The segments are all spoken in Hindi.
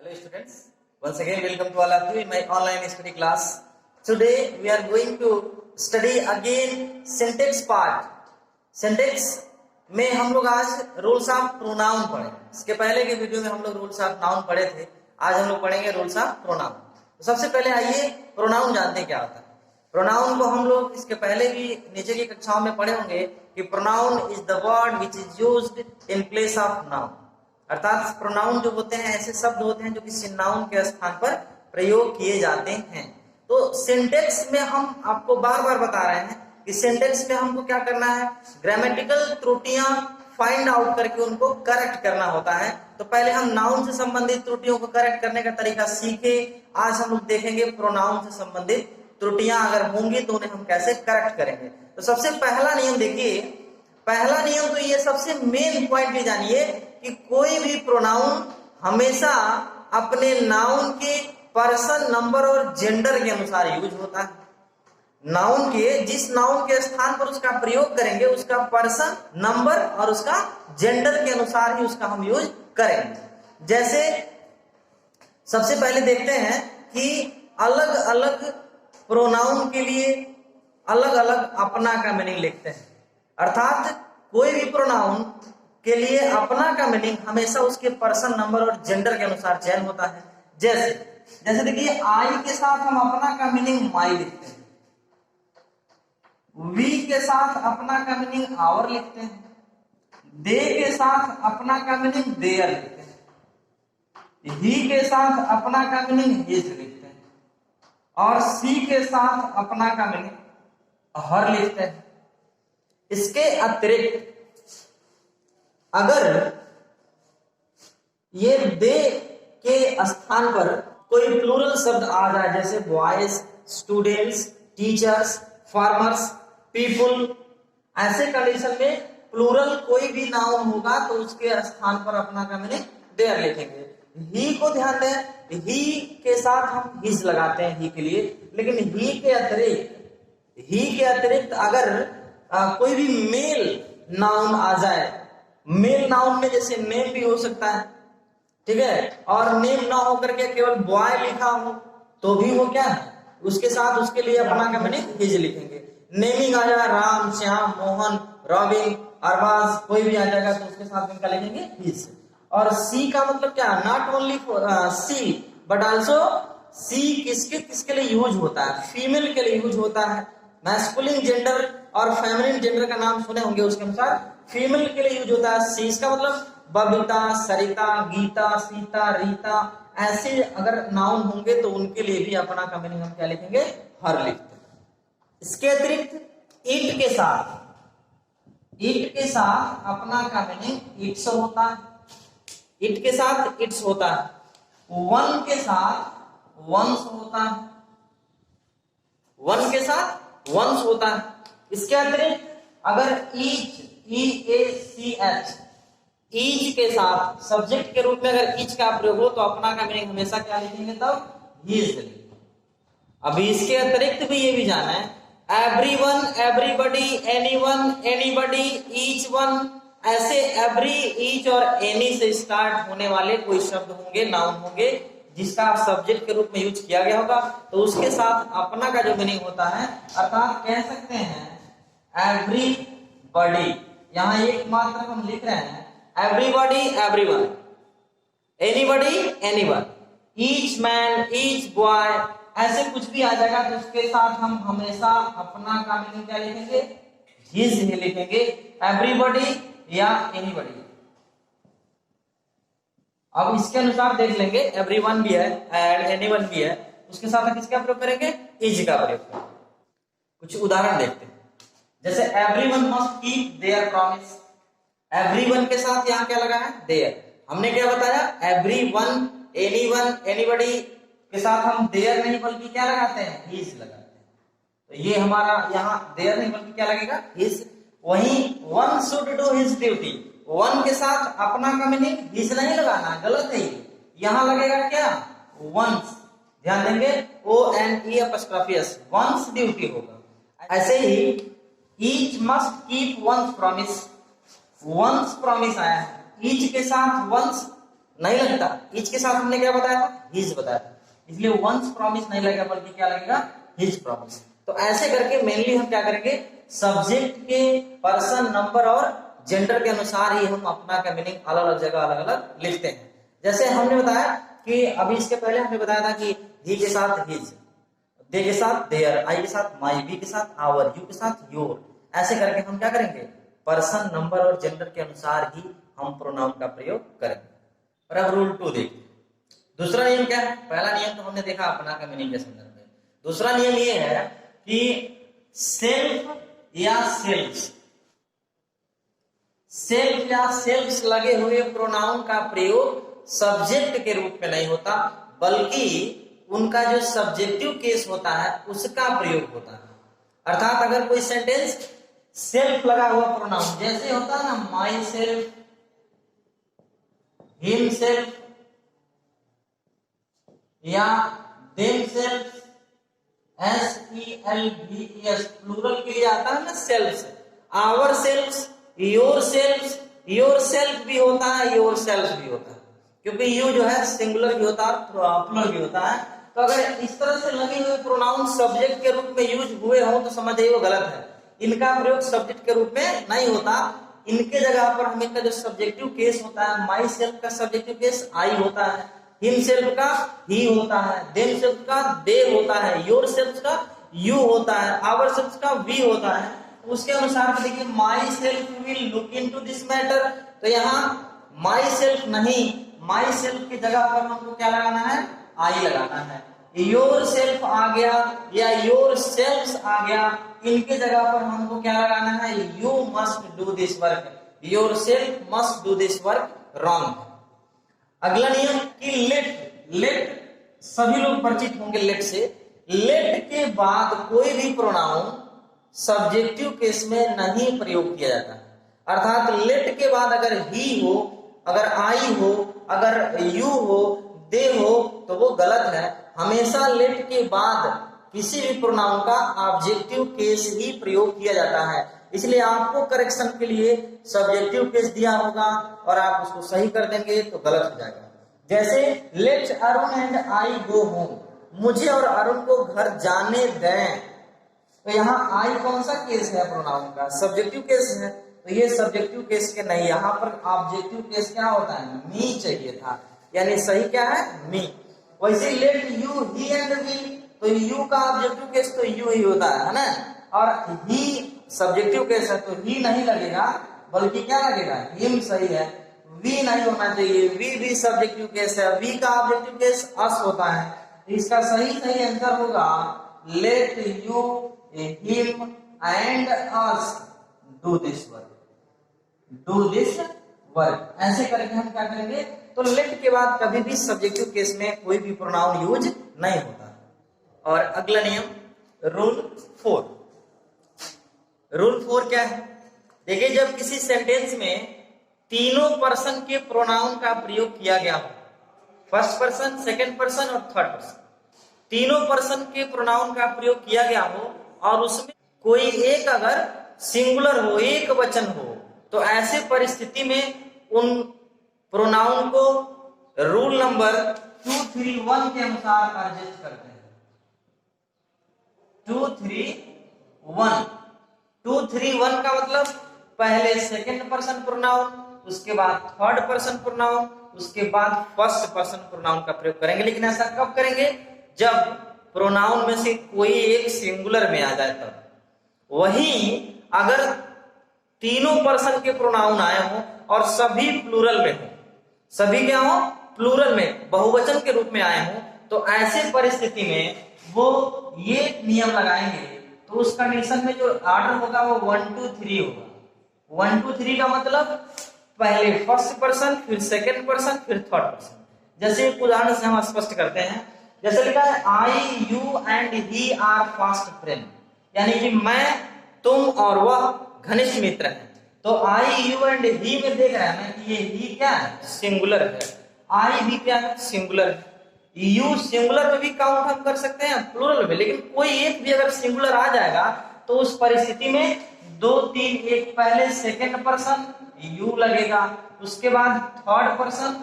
Hello students, once again welcome to all of you in my online study class. Today we are going to study again syntax part. Syntax में हम लोग आज रूल्स ऑफ प्रोनाउन पढ़े। इसके पहले के वीडियो में हम लोग रूल्स ऑफ नाउन पढ़े थे, आज हम लोग पढ़ेंगे रूल्स ऑफ प्रोनाउन। तो सबसे पहले आइए प्रोनाउन जानते हैं क्या होता है। प्रोनाउन को हम लोग इसके पहले भी नीचे की कक्षाओं में पढ़े होंगे कि pronoun is the word which is used in place of noun. अर्थात प्रोनाउन जो होते हैं ऐसे शब्द होते हैं जो किसी नाउन के स्थान पर प्रयोग किए जाते हैं। तो सिंटेक्स में हम आपको बार बार बता रहे हैं कि सिंटेक्स में हमको क्या करना है, ग्रामेटिकल त्रुटियां फाइंड आउट करके उनको करेक्ट करना होता है। तो पहले हम नाउन से संबंधित त्रुटियों को करेक्ट करने का तरीका सीखे। आज हम लोग देखेंगे प्रोनाउन से संबंधित त्रुटियां अगर होंगी तो उन्हें हम कैसे करेक्ट करेंगे। तो सबसे पहला नियम देखिए, पहला नियम तो ये सबसे मेन पॉइंट ये जानिए कि कोई भी प्रोनाउन हमेशा अपने नाउन के पर्सन, नंबर और जेंडर के अनुसार यूज होता है। नाउन के जिस नाउन के स्थान पर उसका प्रयोग करेंगे उसका पर्सन, नंबर और उसका जेंडर के अनुसार ही उसका हम यूज करेंगे। जैसे सबसे पहले देखते हैं कि अलग अलग प्रोनाउन के लिए अलग अलग अपना का मीनिंग लिखते हैं। अर्थात कोई भी प्रोनाउन के लिए अपना का मीनिंग हमेशा उसके पर्सन, नंबर और जेंडर के अनुसार चयन होता है। जैसे देखिए आई के साथ हम अपना का मीनिंग माई लिखते हैं, वी के साथ अपना का मीनिंग आवर लिखते हैं, दे के साथ अपना का मीनिंग देयर लिखते हैं, ही के साथ अपना का मीनिंग हिज लिखते हैं और सी के साथ अपना का मीनिंग हर लिखते हैं। इसके अतिरिक्त अगर ये दे के स्थान पर कोई प्लूरल शब्द आ जाए, जैसे boys, students, teachers, farmers, people, ऐसे कंडीशन में प्लूरल कोई भी नाउन होगा तो उसके स्थान पर अपना का मीनिंग देयर लिखेंगे। ही को ध्यान दें, ही के साथ हम हिज लगाते हैं ही के लिए, लेकिन ही के अतिरिक्त अगर कोई भी मेल नाउन आ जाए, मेल नाउन में जैसे नेम भी हो सकता है, ठीक है, और नेम ना होकर के केवल बॉय लिखा हो तो भी वो क्या है, उसके साथ उसके लिए अपना का मीनिंग हिज लिखेंगे। नेमिंग आ जाए, राम, श्याम, मोहन, रॉबिन, अरबाज, कोई भी आ जाएगा तो उसके साथ इनका लिखेंगे हिज। और सी का मतलब क्या, not only C but also C किसके लिए यूज होता है, फीमेल के लिए यूज होता है। मैस्कुलिन जेंडर और फेमिनिन जेंडर का नाम सुने होंगे, उसके अनुसार फीमेल के लिए यूज होता है सी। इसका मतलब बबीता, सरिता, गीता, सीता, रीता, ऐसे अगर नाउन होंगे तो उनके लिए भी अपना का मीनिंग हम क्या लिखेंगे, हर लिखते हैं। इसके अतिरिक्त इट के साथ अपना का मीनिंग इट्स होता है, इट के साथ इट्स होता है। वन के साथ वंस होता है, वन के साथ वंस होता है। इसके अतिरिक्त अगर ईच के साथ सब्जेक्ट के रूप में अगर ईच का प्रयोग हो तो अपना का मीनिंग हमेशा क्या लिखेंगे, तब हिज लिखेंगे। अभी इसके अतिरिक्त भी ये भी जाना है, everyone, everybody, anyone, anybody, each one, ऐसे एवरी, ईच और एनी से स्टार्ट होने वाले कोई शब्द होंगे, नाउन होंगे जिसका सब्जेक्ट के रूप में यूज किया गया होगा तो उसके साथ अपना का जो मीनिंग होता है, अर्थात कह सकते हैं एवरीबॉडी, यहां एक मात्र हम लिख रहे हैं everybody, everyone, anybody, anyone, each man, each boy, ऐसे कुछ भी आ जाएगा तो उसके साथ हम हमेशा अपना का मीनिंग क्या लिखेंगे, हिज ही लिखेंगे। एवरीबॉडी या एनीबॉडी। अब इसके अनुसार देख लेंगे, एवरीवन भी है एंड एनीवन भी है, उसके साथ किसका प्रयोग करेंगे, इज का प्रयोग करेंगे। कुछ उदाहरण देखते हैं, जैसे everyone must keep their promise. Everyone के साथ यहाँ क्या लगा है, देयर। हमने क्या बताया, एवरीवन, एनीवन, एनीबॉडी के साथ हम देयर नहीं बल्कि क्या लगाते हैं, हिज लगाते हैं। तो ये हमारा यहाँ देयर नहीं बल्कि क्या लगेगा, हिज। वहीं one should do his duty, one के साथ अपना का मीनिंग हिज नहीं लगाना, गलत है। यहां लगेगा क्या, वंस। ध्यान देंगे, ONE', वंस ड्यूटी होगा। ऐसे ही each must keep one's promise, one's promise आया है, ईच के साथ वंस नहीं लगता, इज के साथ हमने क्या बताया था, हिज बताया था, इसलिए वंस प्रॉमिस नहीं लगेगा बल्कि क्या लगेगा, हिज प्रॉमिस। तो ऐसे करके मेनली हम क्या करेंगे, सब्जेक्ट के पर्सन, नंबर और जेंडर के अनुसार ही हम अपना का मीनिंग अलग अलग जगह अलग अलग लिखते हैं। जैसे हमने बताया कि अभी इसके पहले हमने बताया था कि ही के साथ हिज, दे के साथ देयर, आई के साथ माई, वी के साथ आवर, यू के साथ योर, ऐसे करके हम क्या करेंगे, पर्सन, नंबर और जेंडर के अनुसार ही हम प्रोनाउन का प्रयोग करेंगे। और अब रूल 2 देखिए। दूसरा नियम क्या है, पहला नियम तो हमने देखा अपना का मीनिंग के संदर्भ में, दूसरा नियम ये है कि सेल्फ या सेल्फ्स, सेल्फ या सेल्फ्स लगे हुए प्रोनाउन का प्रयोग सब्जेक्ट के रूप में नहीं होता, बल्कि उनका जो सब्जेक्टिव केस होता है उसका प्रयोग होता है। अर्थात अगर कोई सेंटेंस सेल्फ लगा हुआ प्रोनाउन, जैसे होता है ना माई सेल्फ, हिम सेल्फ या देम सेल्फ, SELVES प्लूरल के लिए आता है ना selves, ourselves, yourselves, yourself भी होता है, योर सेल्फ भी होता है, क्योंकि यू जो है सिंगुलर भी होता है, प्लूरल भी होता है। तो अगर इस तरह से लगे हुए प्रोनाउन सब्जेक्ट के रूप में यूज हुए हो तो समझ जाइए वो गलत है, इनका प्रयोग सब्जेक्ट के रूप में नहीं होता, इनके जगह पर हम इनका जो सब्जेक्टिव केस होता है, माई सेल्फ का सब्जेक्टिव केस आई होता है, हिम सेल्फ का ही होता है, देम सेल्फ का दे होता है, योर सेल्फ का यू होता है, आवर सेल्फ का वी होता है। उसके अनुसार देखिए my self will look into this matter, तो यहाँ माई सेल्फ नहीं, माई सेल्फ की जगह पर हमको क्या लगाना है, आई लगाना है। योर सेल्फ आ गया या योर सेल्फ्स आ गया, इनके जगह पर हमको क्या लगाना है, you must do this work, your self must do this work, wrong. अगला नियम कि लेट सभी लोग परिचित होंगे लेट से, लेट के बाद कोई भी प्रोनाउन सब्जेक्टिव केस में नहीं प्रयोग किया जाता है। अर्थात लेट के बाद अगर ही हो, अगर आई हो, अगर यू हो, दे हो तो वो गलत है। हमेशा लेट के बाद किसी भी प्रोनाउन का ऑब्जेक्टिव केस ही प्रयोग किया जाता है, इसलिए आपको करेक्शन के लिए सब्जेक्टिव केस दिया होगा और आप उसको सही कर देंगे तो गलत हो जाएगा। जैसे let Arun and I go home, मुझे और अरुण को घर जाने दें, तो यहाँ आई कौन सा केस है प्रोनाउन का, सब्जेक्टिव केस है, तो ये सब्जेक्टिव केस के नहीं, यहाँ पर ऑब्जेक्टिव केस क्या होता है, मी चाहिए था, यानी सही क्या है, मी। वैसे let you he and we, तो यू का ऑब्जेक्टिव केस तो यू ही होता है ना, और ही सब्जेक्टिव केस है तो ही नहीं लगेगा बल्कि क्या लगेगा, हिम सही है, वी नहीं होना चाहिए, वी भी सब्जेक्टिव केस है, वी का ऑब्जेक्टिव केस अस होता है, इसका सही आंसर होगा let you him and us do this work, do this work. ऐसे करके हम क्या करेंगे, तो लेट के बाद कभी भी सब्जेक्टिव केस में कोई भी प्रोनाउन यूज नहीं होता। और अगला नियम रूल 4, रूल 4 क्या है, देखिए जब किसी सेंटेंस में तीनों पर्सन के प्रोनाउन का प्रयोग किया गया हो, फर्स्ट पर्सन, सेकंड पर्सन और थर्ड पर्सन, तीनों पर्सन के प्रोनाउन का प्रयोग किया गया हो और उसमें कोई एक अगर सिंगुलर हो, एक वचन हो, तो ऐसे परिस्थिति में उन प्रोनाउन को रूल नंबर 231 के अनुसार एडजस्ट करते हैं। 231 का मतलब पहले सेकंड पर्सन प्रोनाउन, उसके बाद थर्ड पर्सन प्रोनाउन, उसके बाद फर्स्ट पर्सन प्रोनाउन का प्रयोग करेंगे। लेकिन ऐसा कब करेंगे, जब प्रोनाउन में से कोई एक सिंगुलर में आ जाए तब। वहीं अगर तीनों पर्सन के प्रोनाउन आए हो और सभी प्लूरल में हो, सभी क्या हो, प्लूरल में बहुवचन के रूप में आए हो, तो ऐसे परिस्थिति में वो ये नियम लगाएंगे, तो उस कंडीशन में जो ऑर्डर होगा वो 1 2 3 होगा। 1 2 3 का मतलब पहले फर्स्ट पर्सन, फिर सेकंड पर्सन, फिर थर्ड पर्सन। जैसे एक उदाहरण से हम स्पष्ट करते हैं, जैसे लिखा है I you and he are fast friend, यानी कि मैं, तुम और वह घनिष्ठ मित्र हैं। तो आई यू एंड ही में देख रहे हैं कि ये ही क्या है, सिंगुलर है, आई भी क्या है, सिंगुलर है, यू सिंगुलर में भी काउंट हम कर सकते हैं प्लूरल में, लेकिन कोई एक भी अगर सिंगुलर आ जाएगा तो उस परिस्थिति में 2 3 एक पहले सेकंड पर्सन यू लगेगा, उसके बाद थर्ड पर्सन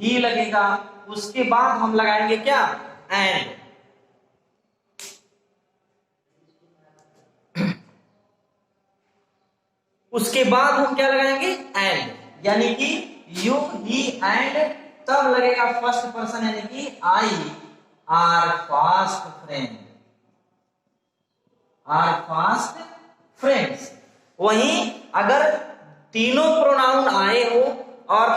ही लगेगा, उसके बाद हम लगाएंगे क्या, एंड। उसके बाद हम क्या लगाएंगे, एंड, यानी कि यू ही एंड, तब लगेगा फर्स्ट पर्सन यानी कि I are fast friend, are fast friends. वहीं अगर तीनों प्रोनाउन आए हो और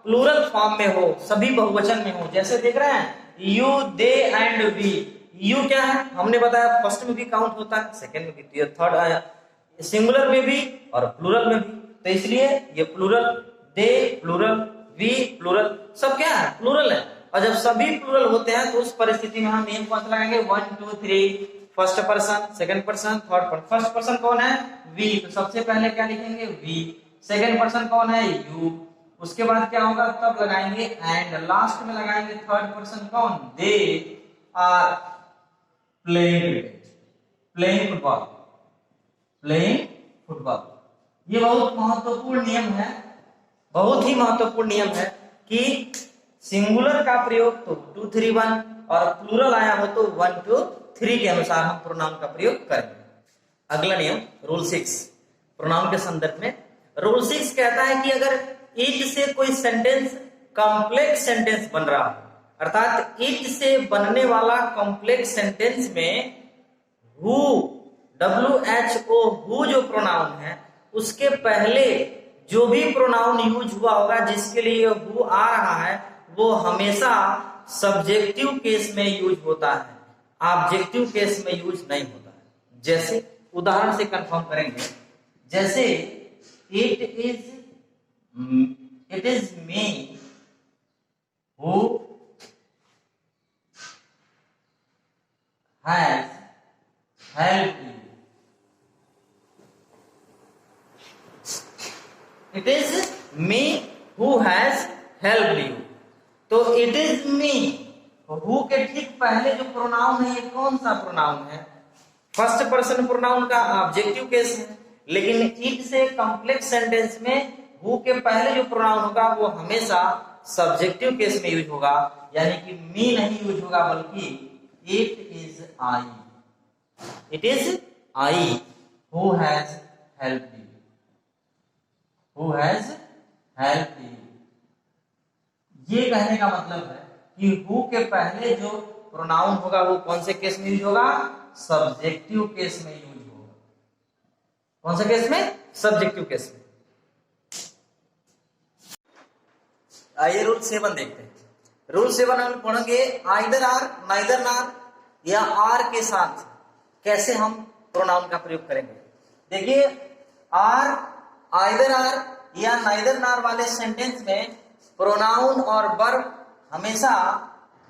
प्लूरल फॉर्म में हो, सभी बहुवचन में हो, जैसे देख रहे हैं you, they and we. You क्या है, हमने बताया फर्स्ट में भी काउंट होता है, सेकंड में भी, थर्ड आया, सिंगुलर में भी और प्लूरल में भी, तो इसलिए ये plural, they plural, we plural, सब क्या है, प्लूरल है। और जब सभी प्लूरल होते हैं तो उस परिस्थिति में हम नेम कौन सा लगाएंगे, 1 2 3, first person, second person, third person. First person कौन है, वी, तो सबसे पहले क्या लिखेंगे, वी। सेकंड पर्सन कौन है, यू। उसके बाद क्या होगा, तब लगाएंगे एंड। लास्ट में लगाएंगे थर्ड पर्सन कौन, they are playing cricket, playing football, playing football. ये बहुत महत्वपूर्ण नियम है, बहुत ही महत्वपूर्ण नियम है कि सिंगुलर का प्रयोग तो 2 3 1 और प्लूरल आया हो तो 1 2 3 के अनुसार हम प्रोनाउन का प्रयोग करेंगे। अगला नियम रूल 6 प्रोनाउन के संदर्भ में। रूल 6 कहता है कि अगर इट से कोई सेंटेंस कॉम्प्लेक्स सेंटेंस बन रहा है, अर्थात इट से बनने वाला कॉम्प्लेक्स सेंटेंस में हु, WHO, हु जो प्रोनाउन है उसके पहले जो भी प्रोनाउन यूज हुआ होगा जिसके लिए हु आ रहा है वो हमेशा सब्जेक्टिव केस में यूज होता है, ऑब्जेक्टिव केस में यूज नहीं होता है। जैसे उदाहरण से कंफर्म करेंगे, जैसे it is me who has helped you. It is me who has helped you. तो इट इज मी, हु के ठीक पहले जो प्रोनाउन है ये कौन सा प्रोनाउन है, फर्स्ट पर्सन प्रोनाउन का ऑब्जेक्टिव केस है। लेकिन इट से कॉम्प्लेक्स सेंटेंस में हु के पहले जो प्रोनाउन होगा वो हमेशा सब्जेक्टिव केस में यूज होगा, यानी कि मी नहीं यूज होगा बल्कि it is I, it is I who has helped you, who has helped you. ये कहने का मतलब है कि हु के पहले जो प्रोनाउन होगा वो कौन से केस में यूज होगा, सब्जेक्टिव केस में यूज होगा। कौन से केस में, सब्जेक्टिव केस में। आइए रूल 7 देखते हैं। रूल 7 हम पढ़ेंगे आइदर आर, नाइदर नार या आर के साथ कैसे हम प्रोनाउन का प्रयोग करेंगे। देखिए आर, आइदर आर या नाइदर नार वाले सेंटेंस में प्रोनाउन और वर्ब हमेशा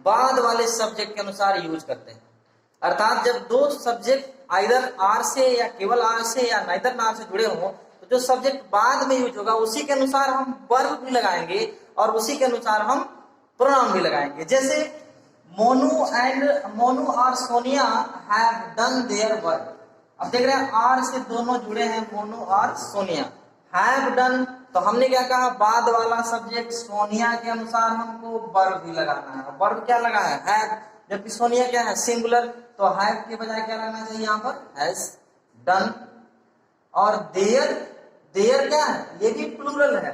बाद वाले सब्जेक्ट के अनुसार यूज करते हैं। अर्थात जब दो सब्जेक्ट आइदर आर से या केवल आर से या नाइदर नार से जुड़े हों तो जो सब्जेक्ट बाद में यूज होगा उसी के अनुसार हम वर्ब भी लगाएंगे और उसी के अनुसार हम प्रोनाउन भी लगाएंगे। जैसे मोनू और Sonia have done their work. अब देख रहे हैं आर से दोनों जुड़े हैं, मोनू और सोनिया। हैव डन तो हमने क्या कहा, बाद वाला सब्जेक्ट सोनिया के अनुसार हमको वर्ब भी लगाना है। वर्ब क्या लगा है, हैव, जबकि सोनिया क्या है, सिंगुलर, तो हैव के बजाय क्या लगना चाहिए यहाँ पर, हैज डन। और देयर, देयर क्या है, ये भी प्लूरल है।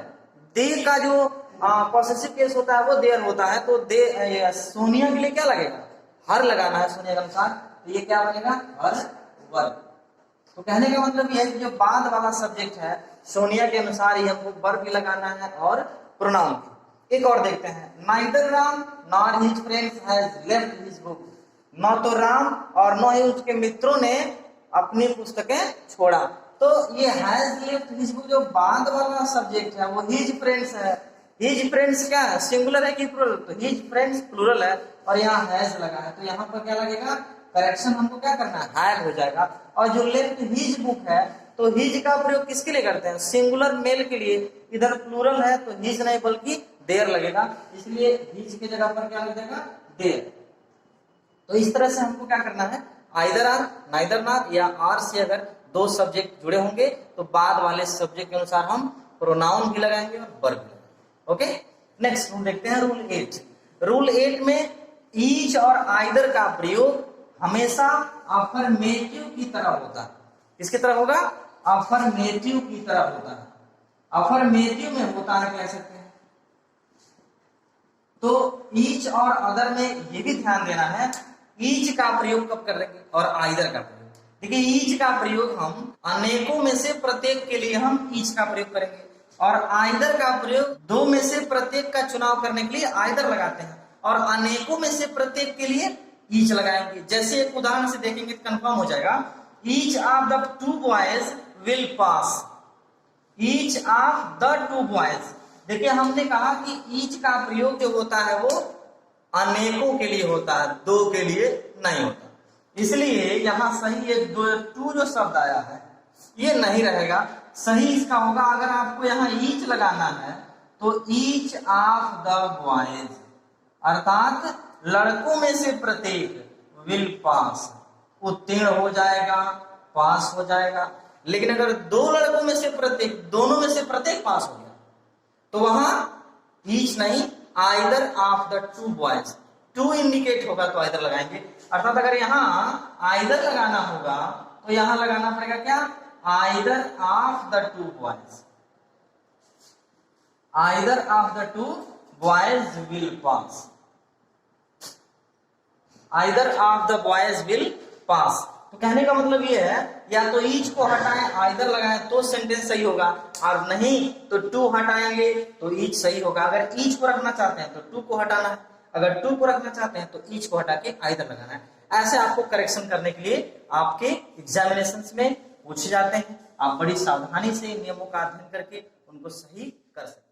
दे का जो पॉसेसिव केस होता है वो देयर होता है, तो दे सोनिया के लिए क्या लगेगा, हर लगाना है सोनिया के अनुसार, तो ये क्या बनेगा, हर वर्ब। तो कहने का मतलब यह है कि जो बाद वाला सब्जेक्ट है सोनिया के अनुसार ही हमको वर्ब भी लगाना है और प्रोनाउन भी। एक और देखते हैं, neither Ram nor his friends has left his book. न तो राम और न ही उसके मित्रों ने अपनी पुस्तकें छोड़ा। तो ये हैज लेफ्ट हिज बुक जो बाद वाला सब्जेक्ट है वो हिज फ्रेंड्स है। हिज फ्रेंड्स क्या है, सिंगुलर है कि प्लूरल, तो हिज फ्रेंड्स प्लूरल है और यहाँ हैज लगा है, तो यहाँ पर क्या लगेगा, करेक्शन हमको क्या करना है, हैव हो जाएगा। और जो लेफ्ट हिज बुक है तो हिज का प्रयोग किसके लिए करते हैं, सिंगुलर मेल के लिए। इधर प्लूरल है तो हिज नहीं बल्कि देयर लगेगा, इसलिए हिज की जगह पर क्या लगेगा, देयर। तो इस तरह से हमको क्या करना है, आइदर आर, नाइदर नार या आर से अगर दो सब्जेक्ट जुड़े होंगे तो बाद वाले सब्जेक्ट के अनुसार हम प्रोनाउन भी लगाएंगे और वर्ब भी लगाएंगे। ओके, नेक्स्ट रूल देखते हैं, रूल 8। रूल 8 में ईच और आइदर का प्रयोग हमेशा अफर्मेटिव की तरफ होता है। किसकी तरफ होगा? अफर्मेटिव की तरफ होता है। अफर्मेटिव में होता है, कह सकते हैं। तो ईच और अदर में ये भी ध्यान देना है, ईच का प्रयोग कब करेंगे और आइदर का प्रयोग। देखिए, ईच का प्रयोग हम अनेकों में से प्रत्येक के लिए हम ईच का प्रयोग करेंगे, और आइदर का प्रयोग दो में से प्रत्येक का चुनाव करने के लिए आइदर लगाते हैं, और अनेकों में से प्रत्येक के लिए ईच लगाएंगे। जैसे एक उदाहरण से देखेंगे तो कंफर्म हो जाएगा। Each of the two boys will pass. Each of the two boys, देखिए हमने कहा कि ईच का प्रयोग जो होता है वो अनेकों के लिए होता है, दो के लिए नहीं होता। इसलिए यहां सही ये टू जो शब्द आया है ये नहीं रहेगा, सही इसका होगा, अगर आपको यहाँ ईच लगाना है तो ईच ऑफ द बॉयज, अर्थात लड़कों में से प्रत्येक विल पास, उत्तीर्ण हो जाएगा, पास हो जाएगा। लेकिन अगर दो लड़कों में से प्रत्येक, दोनों में से प्रत्येक पास हो गया तो वहां ईच नहीं, either of the two boys, to indicate होगा तो आइदर लगाएंगे। अर्थात अगर यहां आइदर लगाना होगा तो यहां लगाना पड़ेगा क्या? Either of the two boys, either of the two boys will pass, either of the boys will pass. तो कहने का मतलब ये है, या तो ईच को हटाएं आइदर लगाएं तो सेंटेंस सही होगा, और नहीं तो टू हटाएंगे तो ईच सही होगा। अगर ईच को रखना चाहते हैं तो टू को हटाना है, अगर टू को रखना चाहते हैं तो ईच को हटा के आइदर लगाना है। ऐसे आपको करेक्शन करने के लिए आपके एग्जामिनेशंस में पूछे जाते हैं। आप बड़ी सावधानी से नियमों का अध्ययन करके उनको सही कर सकते हैं।